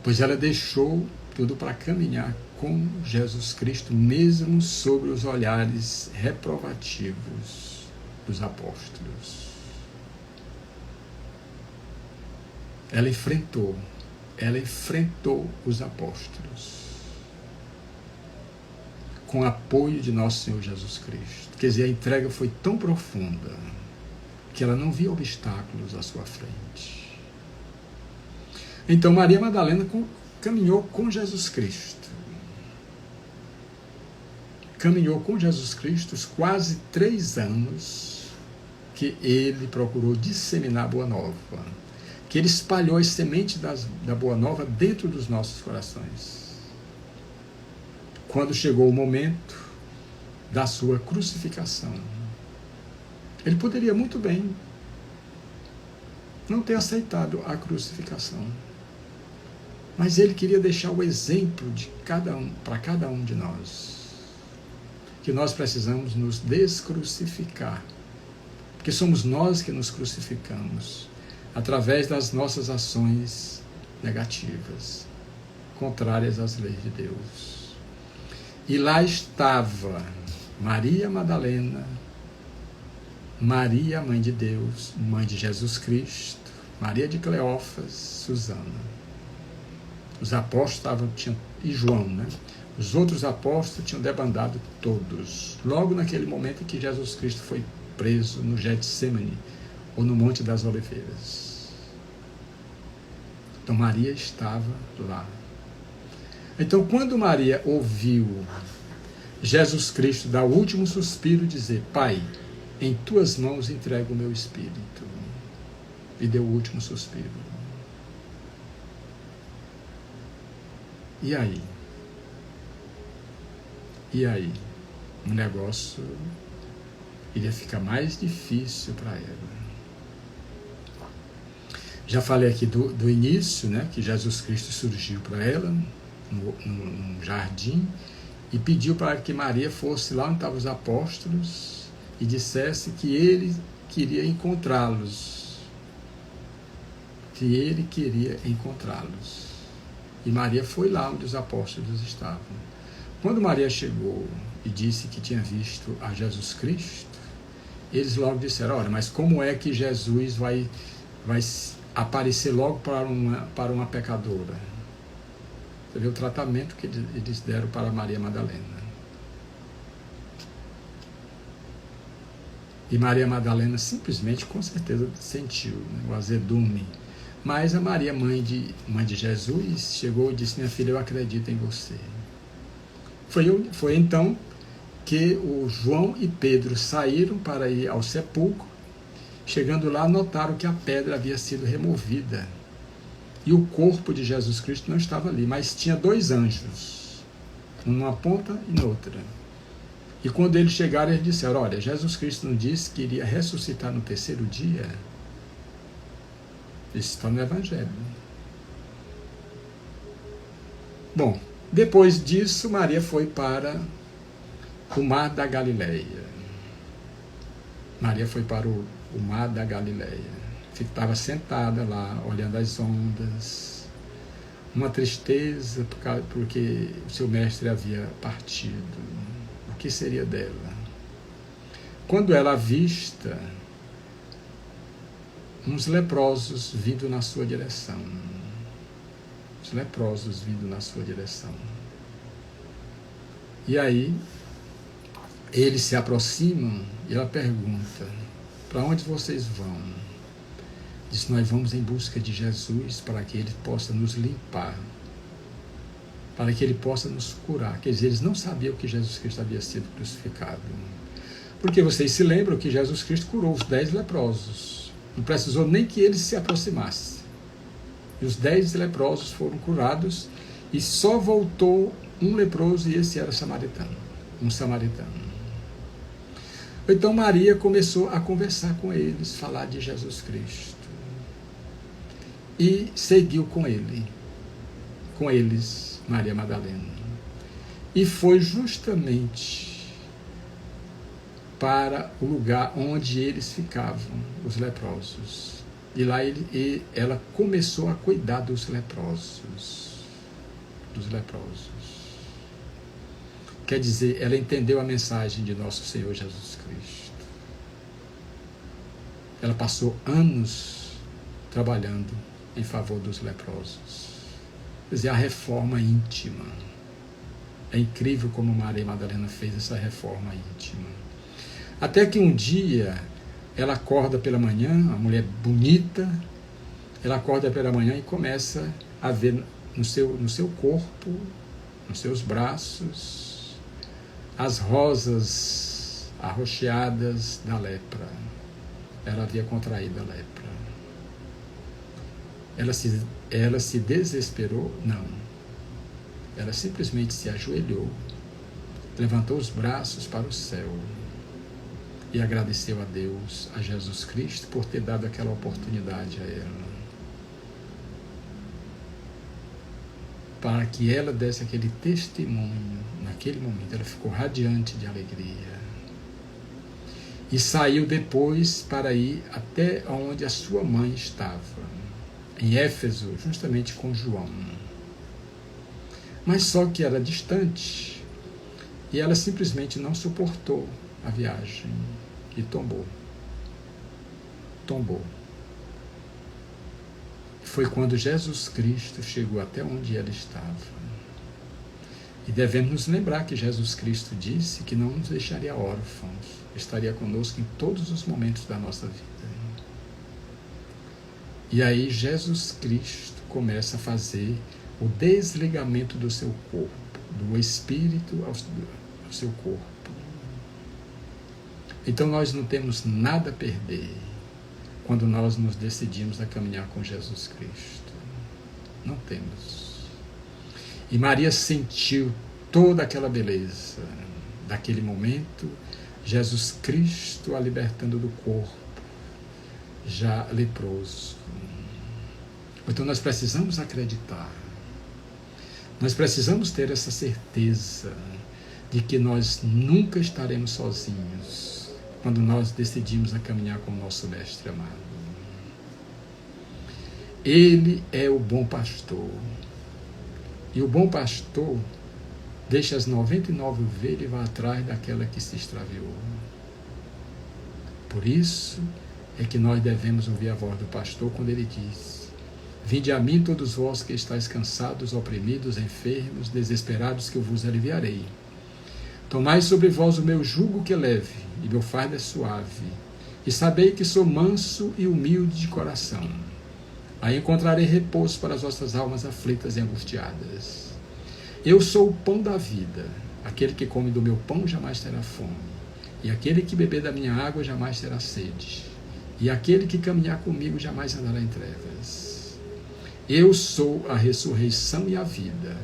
pois ela deixou tudo para caminhar com Jesus Cristo, mesmo sobre os olhares reprovativos dos apóstolos. Ela enfrentou os apóstolos com apoio de nosso Senhor Jesus Cristo. Quer dizer, a entrega foi tão profunda que ela não via obstáculos à sua frente. Então Maria Madalena caminhou com Jesus Cristo. Caminhou com Jesus Cristo os quase 3 anos que ele procurou disseminar a Boa Nova, que ele espalhou as sementes da Boa Nova dentro dos nossos corações. Quando chegou o momento da sua crucificação, ele poderia muito bem não ter aceitado a crucificação. Mas ele queria deixar o exemplo de para cada um de nós, que nós precisamos nos descrucificar, porque somos nós que nos crucificamos através das nossas ações negativas, contrárias às leis de Deus. E lá estava Maria Madalena, Maria, mãe de Deus, mãe de Jesus Cristo, Maria de Cleófas, Susana. Os apóstolos e João, né? Os outros apóstolos tinham debandado todos, logo naquele momento em que Jesus Cristo foi preso no Getsêmani, ou no Monte das Oliveiras. Então Maria estava lá. Então, quando Maria ouviu Jesus Cristo dar o último suspiro, dizer: Pai, em tuas mãos entrego o meu espírito, e deu o último suspiro. E aí? E aí? O negócio iria ficar mais difícil para ela. Já falei aqui do início, né, que Jesus Cristo surgiu para ela num jardim e pediu para que Maria fosse lá onde estavam os apóstolos e dissesse que ele queria encontrá-los. Que ele queria encontrá-los. E Maria foi lá onde os apóstolos estavam. Quando Maria chegou e disse que tinha visto a Jesus Cristo, eles logo disseram: olha, mas como é que Jesus vai aparecer logo para uma pecadora? Você vê o tratamento que eles deram para Maria Madalena. E Maria Madalena simplesmente, com certeza, sentiu, né, o azedume. Mas a Maria, mãe de Jesus, chegou e disse: minha filha, eu acredito em você. Foi então que o João e Pedro saíram para ir ao sepulcro. Chegando lá, notaram que a pedra havia sido removida. E o corpo de Jesus Cristo não estava ali, mas tinha 2 anjos, um numa ponta e noutra. E quando eles chegaram, eles disseram: olha, Jesus Cristo não disse que iria ressuscitar no 3º dia? Isso está no Evangelho. Bom, depois disso, Maria foi para o Mar da Galileia. Maria foi para o Mar da Galileia. Estava sentada lá, olhando as ondas. Uma tristeza, porque o seu mestre havia partido. O que seria dela? Quando ela avista uns leprosos vindo na sua direção. Os leprosos vindo na sua direção. E aí, eles se aproximam e ela pergunta: para onde vocês vão? Diz: nós vamos em busca de Jesus para que ele possa nos limpar, para que ele possa nos curar. Quer dizer, eles não sabiam que Jesus Cristo havia sido crucificado. Porque vocês se lembram que Jesus Cristo curou os 10 leprosos. Não precisou nem que eles se aproximassem. E os 10 leprosos foram curados e só voltou um leproso, e esse era samaritano, um samaritano. Então Maria começou a conversar com eles, falar de Jesus Cristo. E seguiu com eles, Maria Madalena. E foi justamente para o lugar onde eles ficavam, os leprosos. E lá ela começou a cuidar dos leprosos. Quer dizer, ela entendeu a mensagem de nosso Senhor Jesus Cristo. Ela passou anos trabalhando em favor dos leprosos. Quer dizer, a reforma íntima. É incrível como Maria Madalena fez essa reforma íntima. Até que um dia ela acorda pela manhã, uma mulher bonita, ela acorda pela manhã e começa a ver no seu corpo, nos seus braços, as rosas arroxeadas da lepra. Ela havia contraído a lepra. Ela se desesperou? Não. Ela simplesmente se ajoelhou, levantou os braços para o céu e agradeceu a Deus, a Jesus Cristo, por ter dado aquela oportunidade a ela, para que ela desse aquele testemunho. Naquele momento ela ficou radiante de alegria e saiu depois para ir até onde a sua mãe estava, em Éfeso, justamente com João. Mas só que era distante e ela simplesmente não suportou a viagem e tombou. Foi quando Jesus Cristo chegou até onde ela estava. E devemos nos lembrar que Jesus Cristo disse que não nos deixaria órfãos, estaria conosco em todos os momentos da nossa vida. E aí Jesus Cristo começa a fazer o desligamento do seu corpo, do espírito ao seu corpo. Então nós não temos nada a perder quando nós nos decidimos a caminhar com Jesus Cristo. Não temos. E Maria sentiu toda aquela beleza daquele momento, Jesus Cristo a libertando do corpo, já leproso. Então nós precisamos acreditar, nós precisamos ter essa certeza de que nós nunca estaremos sozinhos quando nós decidimos a caminhar com o nosso Mestre amado. Ele é o bom pastor. E o bom pastor deixa as 99 ovelhas e vai atrás daquela que se extraviou. Por isso é que nós devemos ouvir a voz do pastor quando ele diz: vinde a mim todos vós que estáis cansados, oprimidos, enfermos, desesperados, que eu vos aliviarei. Tomai sobre vós o meu jugo que é leve, e meu fardo é suave, e sabei que sou manso e humilde de coração. Aí encontrarei repouso para as vossas almas aflitas e angustiadas. Eu sou o pão da vida. Aquele que come do meu pão jamais terá fome. E aquele que beber da minha água jamais terá sede. E aquele que caminhar comigo jamais andará em trevas. Eu sou a ressurreição e a vida.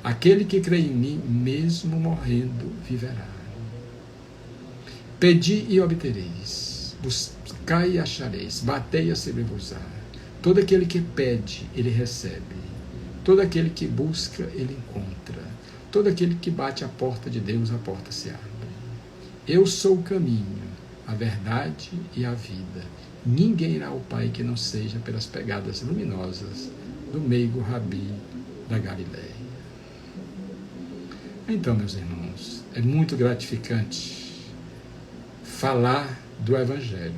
Aquele que crê em mim, mesmo morrendo, viverá. Pedi e obtereis. Buscai e achareis. Batei e se-vos-á. Todo aquele que pede, ele recebe. Todo aquele que busca, ele encontra. Todo aquele que bate à porta de Deus, a porta se abre. Eu sou o caminho, a verdade e a vida. Ninguém irá ao Pai que não seja pelas pegadas luminosas do meigo Rabi da Galileia. Então, meus irmãos, é muito gratificante falar do Evangelho,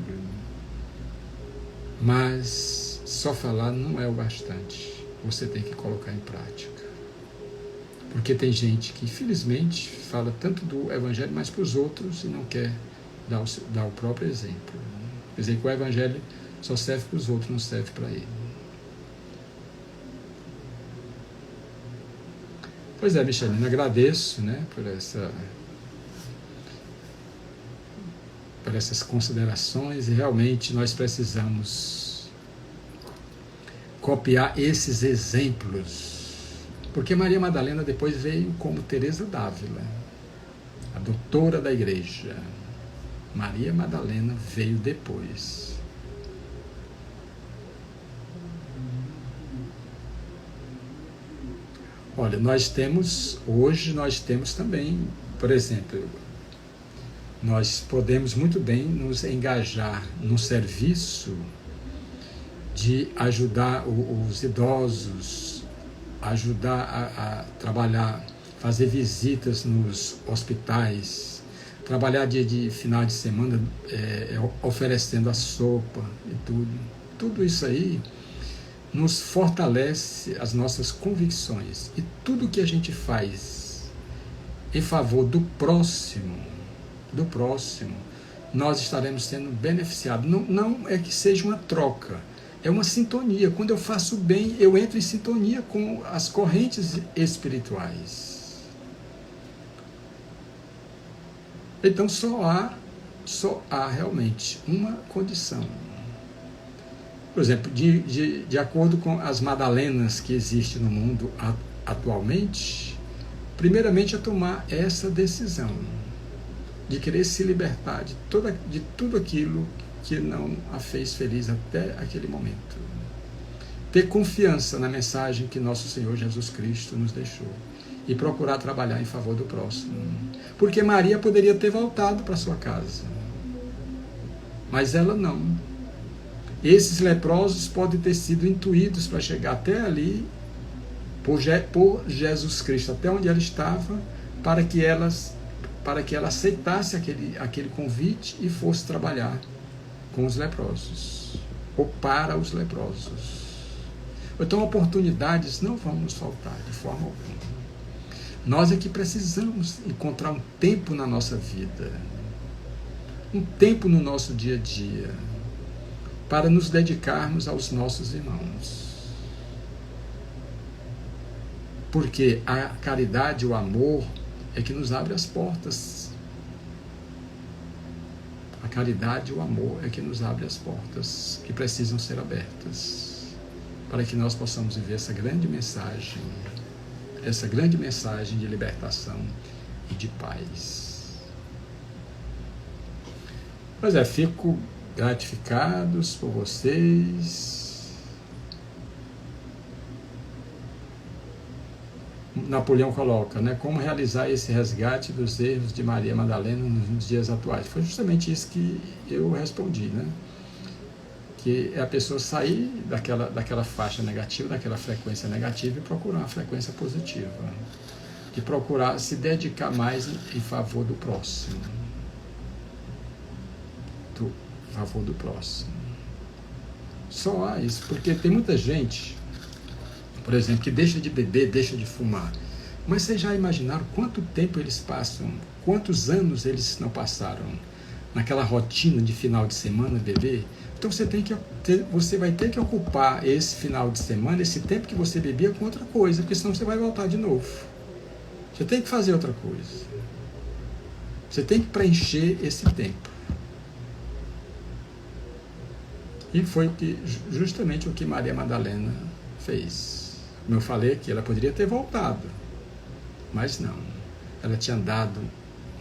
mas só falar não é o bastante. Você tem que colocar em prática. Porque tem gente que, infelizmente, fala tanto do Evangelho, mas para os outros e não quer dar o próprio exemplo. Quer dizer que o Evangelho só serve para os outros, não serve para ele. Pois é, Michelina, agradeço, por essas considerações, e realmente nós precisamos copiar esses exemplos, porque Maria Madalena depois veio como Teresa d'Ávila, a doutora da igreja. Maria Madalena veio depois. Olha, hoje nós temos também, por exemplo, nós podemos muito bem nos engajar no serviço de ajudar os idosos, ajudar a trabalhar, fazer visitas nos hospitais, trabalhar dia de final de semana oferecendo a sopa e tudo. Tudo isso aí nos fortalece as nossas convicções. E tudo que a gente faz em favor do próximo, nós estaremos sendo beneficiados. Não é que seja uma troca, é uma sintonia. Quando eu faço bem, eu entro em sintonia com as correntes espirituais. Então só há realmente uma condição. Por exemplo, de acordo com as Madalenas que existem no mundo atualmente, primeiramente é tomar essa decisão de querer se libertar de tudo aquilo que não a fez feliz até aquele momento. Ter confiança na mensagem que nosso Senhor Jesus Cristo nos deixou e procurar trabalhar em favor do próximo. Porque Maria poderia ter voltado para sua casa, mas ela não. Esses leprosos podem ter sido intuídos para chegar até ali, por Jesus Cristo, até onde ela estava, para que ela aceitasse aquele convite e fosse trabalhar com os leprosos, ou para os leprosos. Então, oportunidades não vão nos faltar de forma alguma. Nós é que precisamos encontrar um tempo na nossa vida, um tempo no nosso dia a dia, para nos dedicarmos aos nossos irmãos. Porque a caridade, o amor, é que nos abre as portas. A caridade e o amor é que nos abre as portas que precisam ser abertas, para que nós possamos viver essa grande mensagem de libertação e de paz. Pois é, fico gratificados por vocês. Napoleão coloca, né, como realizar esse resgate dos erros de Maria Madalena nos dias atuais. Foi justamente isso que eu respondi, né? Que é a pessoa sair daquela faixa negativa, daquela frequência negativa e procurar uma frequência positiva. E procurar se dedicar mais em favor do próximo. Do favor do próximo. Só há isso, porque tem muita gente, por exemplo, que deixa de beber, deixa de fumar. Mas vocês já imaginaram quanto tempo eles passam, quantos anos eles não passaram naquela rotina de final de semana beber? Então você vai ter que ocupar esse final de semana, esse tempo que você bebia, com outra coisa, porque senão você vai voltar de novo. Você tem que fazer outra coisa. Você tem que preencher esse tempo. E foi justamente o que Maria Madalena fez. Como eu falei que ela poderia ter voltado, mas não. Ela tinha dado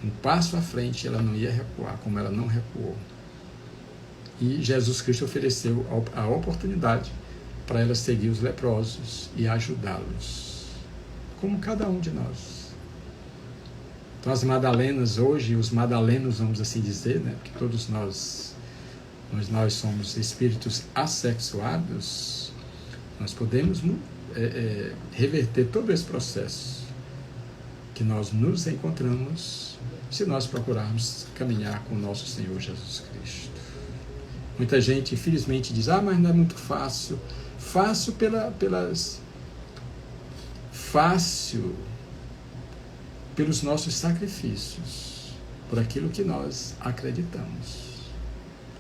um passo à frente, ela não ia recuar, como ela não recuou. E Jesus Cristo ofereceu a oportunidade para ela seguir os leprosos e ajudá-los, como cada um de nós. Então as Madalenas hoje, os Madalenos, vamos assim dizer, né, porque todos nós somos espíritos assexuados, nós podemos reverter todo esse processo que nós nos encontramos se nós procurarmos caminhar com o nosso Senhor Jesus Cristo. Muita gente, infelizmente, diz, mas não é muito fácil. Fácil pelos nossos sacrifícios, por aquilo que nós acreditamos.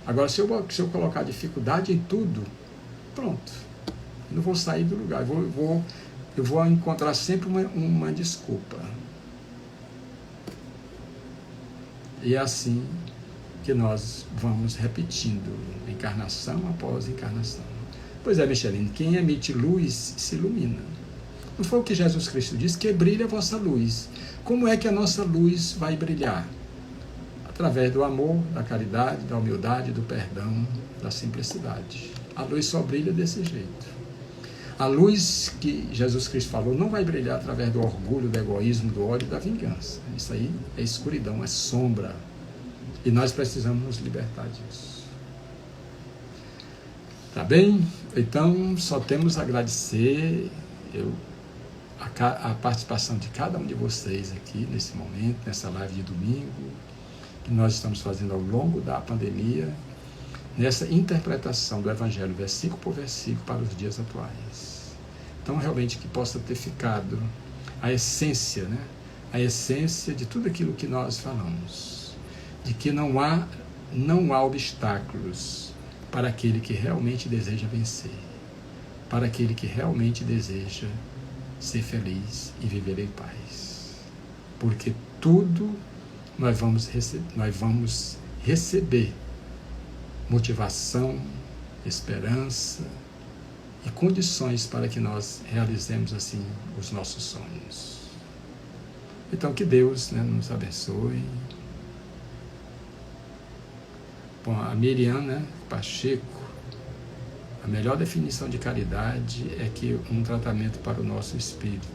Agora, se eu colocar dificuldade em tudo, pronto, eu não vou sair do lugar, eu vou encontrar sempre uma desculpa. E é assim que nós vamos repetindo, encarnação após encarnação. Pois é, Micheline, quem emite luz se ilumina. Não foi o que Jesus Cristo disse? Que brilha a vossa luz. Como é que a nossa luz vai brilhar? Através do amor, da caridade, da humildade, do perdão, da simplicidade. A luz só brilha desse jeito. A luz que Jesus Cristo falou não vai brilhar através do orgulho, do egoísmo, do ódio e da vingança. Isso aí é escuridão, é sombra. E nós precisamos nos libertar disso. Tá bem? Então, só temos a agradecer a participação de cada um de vocês aqui nesse momento, nessa live de domingo, que nós estamos fazendo ao longo da pandemia, nessa interpretação do Evangelho, versículo por versículo, para os dias atuais. Então, realmente, que possa ter ficado a essência, né? A essência de tudo aquilo que nós falamos. De que não há obstáculos para aquele que realmente deseja vencer, para aquele que realmente deseja ser feliz e viver em paz. Porque tudo nós vamos receber motivação, esperança e condições para que nós realizemos assim os nossos sonhos. Então que Deus, né, nos abençoe, Bom, a Miriam, né, Pacheco, a melhor definição de caridade é que um tratamento para o nosso espírito,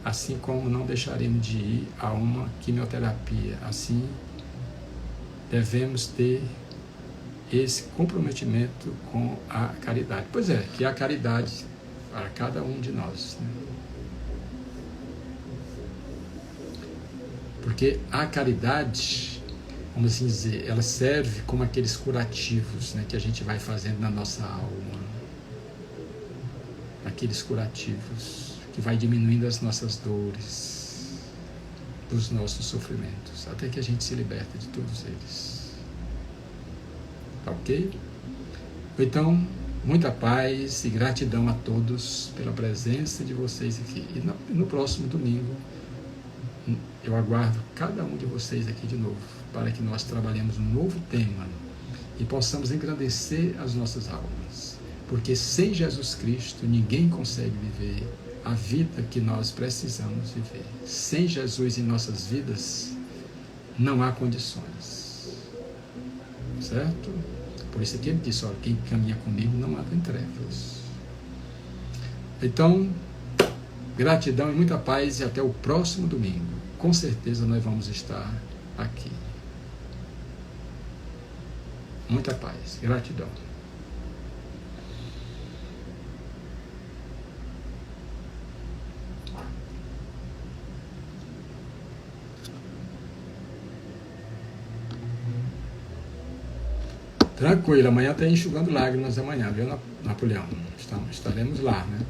assim como não deixaremos de ir a uma quimioterapia, assim devemos ter esse comprometimento com a caridade. Pois é, que é a caridade para cada um de nós, né? Porque a caridade, vamos assim dizer, ela serve como aqueles curativos, né, que a gente vai fazendo na nossa alma. Aqueles curativos que vai diminuindo as nossas dores, dos nossos sofrimentos, até que a gente se liberta de todos eles. Ok? Então, muita paz e gratidão a todos pela presença de vocês aqui. E no próximo domingo, eu aguardo cada um de vocês aqui de novo, para que nós trabalhemos um novo tema e possamos engrandecer as nossas almas. Porque sem Jesus Cristo, ninguém consegue viver a vida que nós precisamos viver. Sem Jesus em nossas vidas, não há condições. Certo? Por isso que ele disse, olha, quem caminha comigo não anda em trevas. Então, gratidão e muita paz e até o próximo domingo. Com certeza nós vamos estar aqui. Muita paz, gratidão. Tranquilo, amanhã está enxugando lágrimas amanhã, viu, Napoleão? Estaremos lá, né?